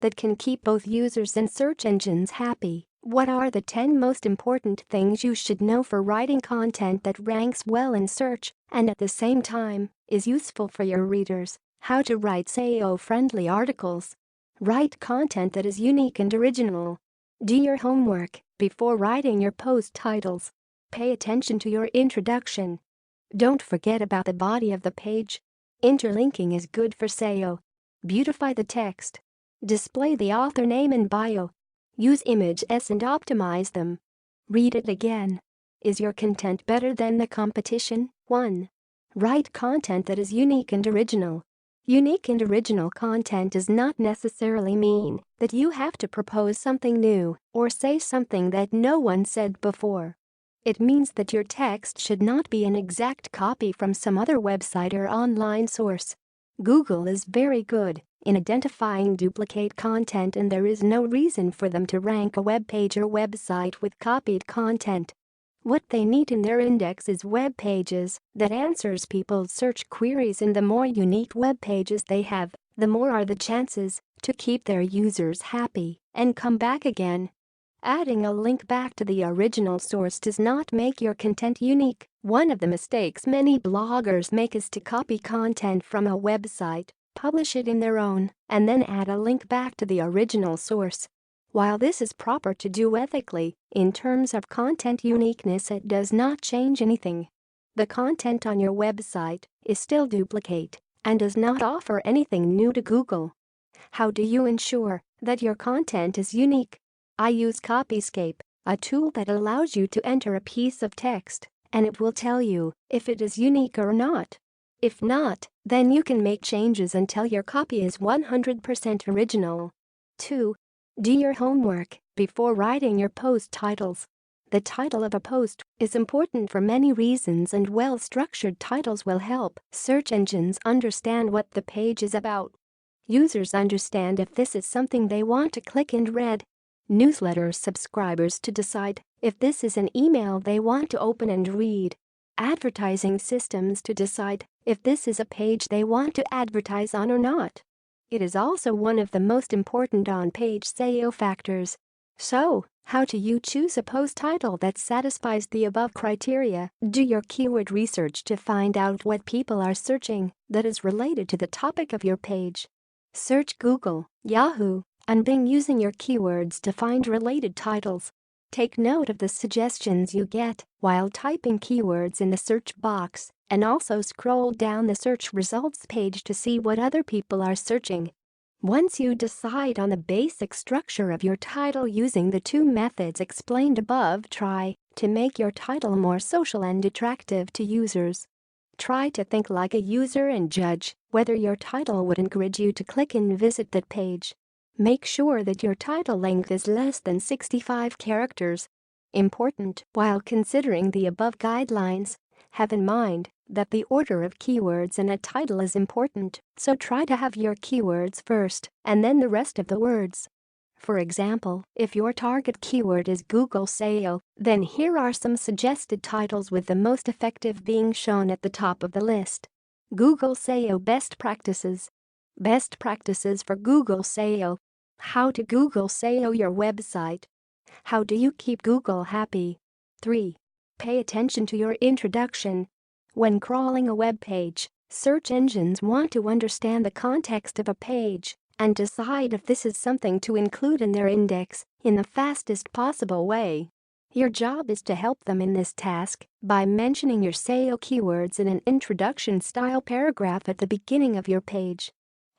that can keep both users and search engines happy. What are the 10 most important things you should know for writing content that ranks well in search and at the same time is useful for your readers? How to write SEO-friendly articles. Write content that is unique and original. Do your homework before writing your post titles. Pay attention to your introduction. Don't forget about the body of the page. Interlinking is good for SEO. Beautify the text. Display the author name and bio. Use images and optimize them. Read it again. Is your content better than the competition? 1. Write content that is unique and original. Unique and original content does not necessarily mean that you have to propose something new or say something that no one said before. It means that your text should not be an exact copy from some other website or online source. Google is very good in identifying duplicate content, and there is no reason for them to rank a web page or website with copied content. What they need in their index is web pages that answers people's search queries, and the more unique web pages they have, the more are the chances to keep their users happy and come back again. Adding a link back to the original source does not make your content unique. One of the mistakes many bloggers make is to copy content from a website, publish it in their own, and then add a link back to the original source. While this is proper to do ethically, in terms of content uniqueness, it does not change anything. The content on your website is still duplicate and does not offer anything new to Google. How do you ensure that your content is unique? I use Copyscape, a tool that allows you to enter a piece of text, and it will tell you if it is unique or not. If not, then you can make changes until your copy is 100% original. 2. Do your homework before writing your post titles. The title of a post is important for many reasons, and well-structured titles will help search engines understand what the page is about. Users understand if this is something they want to click and read. Newsletter subscribers to decide if this is an email they want to open and read. Advertising systems to decide if this is a page they want to advertise on or not. It is also one of the most important on-page SEO factors. So, how do you choose a post title that satisfies the above criteria? Do your keyword research to find out what people are searching that is related to the topic of your page. Search Google, Yahoo, and Bing using your keywords to find related titles. Take note of the suggestions you get while typing keywords in the search box, and also scroll down the search results page to see what other people are searching. Once you decide on the basic structure of your title using the 2 methods explained above, try to make your title more social and attractive to users. Try to think like a user and judge whether your title would encourage you to click and visit that page. Make sure that your title length is less than 65 characters. Important: while considering the above guidelines, have in mind that the order of keywords in a title is important, so try to have your keywords first and then the rest of the words. For example, if your target keyword is Google SEO, then here are some suggested titles, with the most effective being shown at the top of the list. Google SEO Best Practices. Best practices for Google SEO. How to Google SEO your website. How do you keep Google happy? 3. Pay attention to your introduction. When crawling a web page, search engines want to understand the context of a page and decide if this is something to include in their index in the fastest possible way. Your job is to help them in this task by mentioning your SEO keywords in an introduction-style paragraph at the beginning of your page.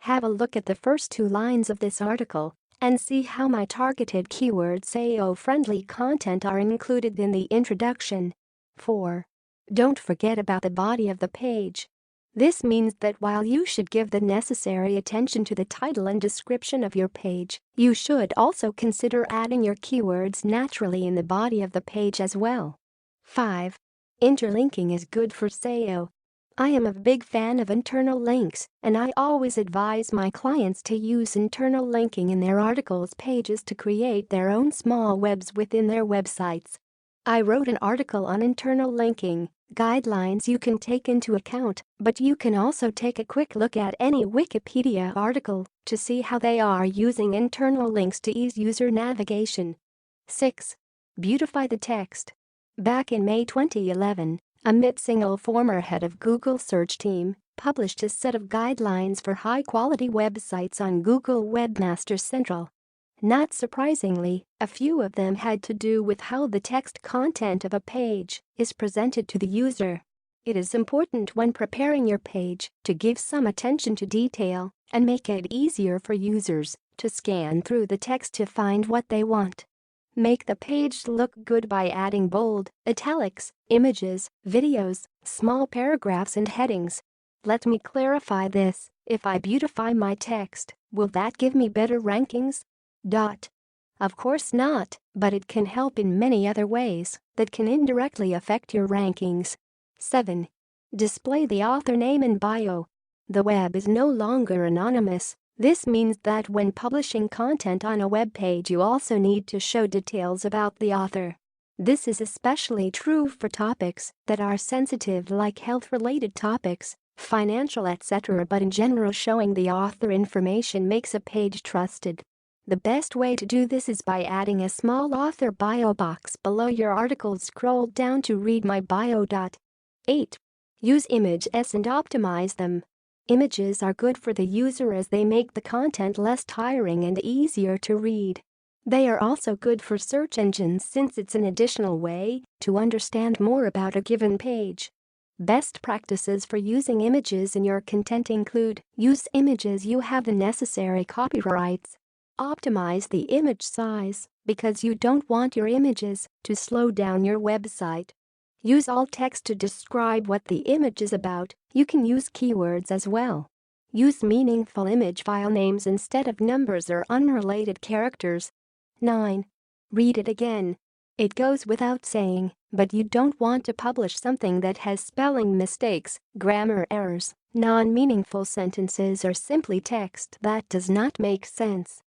Have a look at the first 2 lines of this article and see how my targeted keyword SEO-friendly content are included in the introduction. 4. Don't forget about the body of the page. This means that while you should give the necessary attention to the title and description of your page, you should also consider adding your keywords naturally in the body of the page as well. 5. Interlinking is good for SEO. I am a big fan of internal links, and I always advise my clients to use internal linking in their articles pages to create their own small webs within their websites. I wrote an article on internal linking guidelines you can take into account, but you can also take a quick look at any Wikipedia article to see how they are using internal links to ease user navigation. 6. Beautify the text. Back in May 2011, Amit Singhal, former head of Google search team, published a set of guidelines for high-quality websites on Google Webmaster Central. Not surprisingly, a few of them had to do with how the text content of a page is presented to the user. It is important when preparing your page to give some attention to detail and make it easier for users to scan through the text to find what they want. Make the page look good by adding bold, italics, images, videos, small paragraphs and headings. Let me clarify this: if I beautify my text, will that give me better rankings? Of course not, but it can help in many other ways that can indirectly affect your rankings. 7. Display the author name and bio. The web is no longer anonymous. This means that when publishing content on a web page, you also need to show details about the author. This is especially true for topics that are sensitive, like health-related topics, financial, etc., but in general, showing the author information makes a page trusted. The best way to do this is by adding a small author bio box below your article. Scroll down to read my bio. 8. Use images and optimize them. Images are good for the user as they make the content less tiring and easier to read. They are also good for search engines since it's an additional way to understand more about a given page. Best practices for using images in your content include: use images you have the necessary copyrights. Optimize the image size because you don't want your images to slow down your website. Use alt text to describe what the image is about. You can use keywords as well. Use meaningful image file names instead of numbers or unrelated characters. 9. Read it again. It goes without saying, but you don't want to publish something that has spelling mistakes, grammar errors, non-meaningful sentences, or simply text that does not make sense.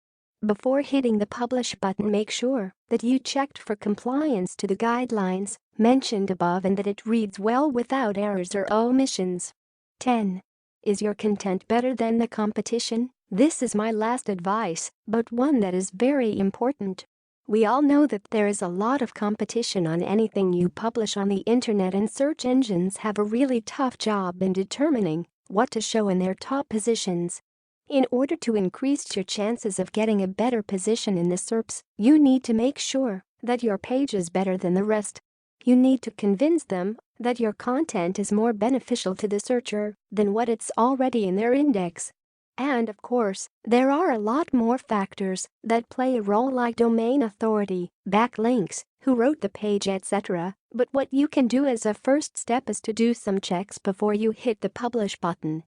Before hitting the publish button, make sure that you checked for compliance to the guidelines mentioned above and that it reads well without errors or omissions. 10. Is your content better than the competition? This is my last advice, but one that is very important. We all know that there is a lot of competition on anything you publish on the internet, and search engines have a really tough job in determining what to show in their top positions. In order to increase your chances of getting a better position in the SERPs, you need to make sure that your page is better than the rest. You need to convince them that your content is more beneficial to the searcher than what it's already in their index. And of course, there are a lot more factors that play a role, like domain authority, backlinks, who wrote the page, etc. But what you can do as a first step is to do some checks before you hit the publish button.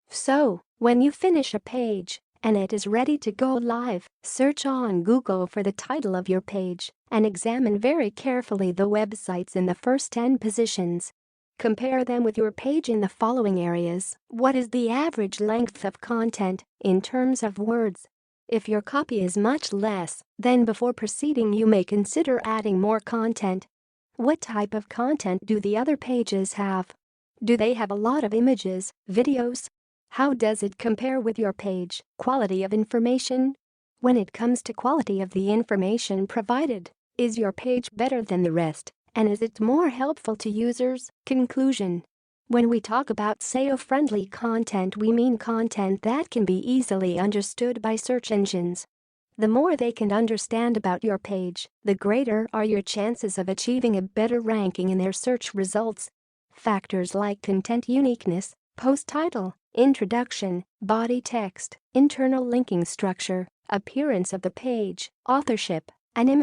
So, when you finish a page and it is ready to go live, search on Google for the title of your page and examine very carefully the websites in the first 10 positions. Compare them with your page in the following areas. What is the average length of content in terms of words? If your copy is much less, then before proceeding you may consider adding more content. What type of content do the other pages have? Do they have a lot of images, videos? How does it compare with your page? Quality of information. When it comes to quality of the information provided, is your page better than the rest, and is it more helpful to users? Conclusion. When we talk about SEO-friendly content, we mean content that can be easily understood by search engines. The more they can understand about your page, the greater are your chances of achieving a better ranking in their search results. Factors like content uniqueness, post title, introduction, body text, internal linking structure, appearance of the page, authorship, and image